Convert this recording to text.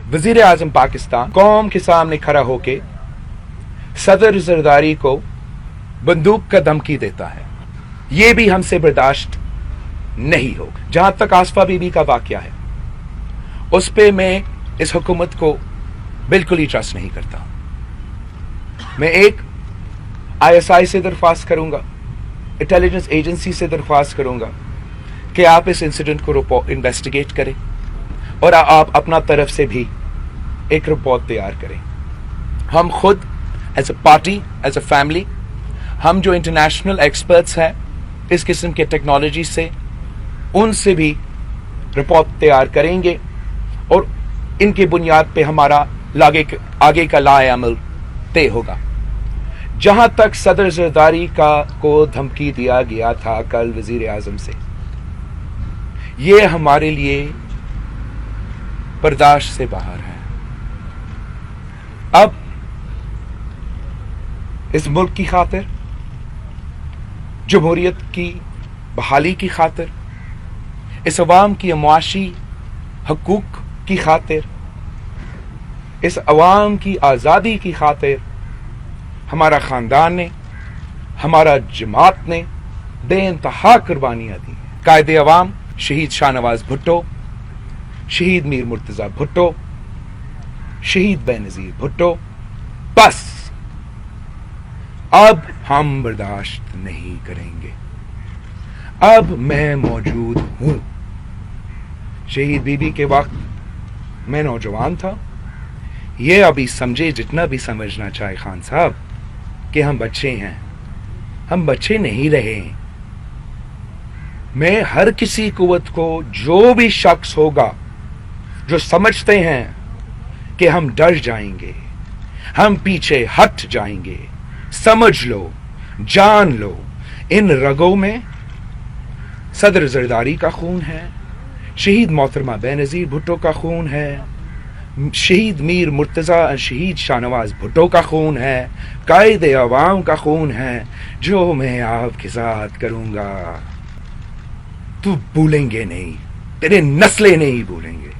वजीर आजम पाकिस्तान कौम के सामने खड़ा होके सदर जरदारी को बंदूक का धमकी देता है, ये भी हमसे बर्दाश्त नहीं होगा। जहां तक आसफा बीबी का वाकया है, उस पे मैं इस हुकूमत को बिल्कुल ही ट्रस्ट नहीं करता। मैं एक ISI से दरख्वास्त करूंगा, इंटेलिजेंस एजेंसी से दरख्वास्त करूंगा कि आप इस इंसिडेंट को इन्वेस्टिगेट करें और आप अपना तरफ से भी एक रिपोर्ट तैयार करें। हम खुद as a party, as a family, हम जो इंटरनेशनल एक्सपर्ट्स हैं इस किस्म के टेक्नोलॉजी से, उनसे भी रिपोर्ट तैयार करेंगे और इनके बुनियाद पे हमारा आगे का लाए अमल तय होगा। जहां तक सदर जरदारी को धमकी दिया गया था कल वजीर आजम से, ये हमारे लिए बर्दाश्त से बाहर है। अब इस मुल्क की खातिर, जमहूरियत की बहाली की खातिर, इस अवाम की मुआशी हकूक की खातिर, इस अवाम की आज़ादी की खातिर हमारा ख़ानदान ने, हमारा जमात ने बेइंतहा कुर्बानियाँ दी। कायदे अवाम शहीद शाहनवाज भुट्टो, शहीद मीर मुर्तज़ा भुट्टो, शहीद बेनज़ीर भुट्टो, बस अब हम बर्दाश्त नहीं करेंगे। अब मैं मौजूद हूं। शहीद बीबी के वक्त मैं नौजवान था। ये अभी समझे जितना भी समझना चाहे खान साहब कि हम बच्चे हैं, हम बच्चे नहीं रहे। मैं हर किसी कुव्वत को, जो भी शख्स होगा जो समझते हैं कि हम डर जाएंगे, हम पीछे हट जाएंगे, समझ लो, जान लो, इन रगों में सदर जरदारी का खून है, शहीद मोहतरमा बेनज़ीर भुट्टो का खून है, शहीद मीर मुर्तज़ा, शहीद शाहनवाज भुट्टो का खून है, कायदे अवाम का खून है, जो मैं आपके साथ करूंगा तू भूलेंगे नहीं, तेरे नस्लें नहीं भूलेंगे।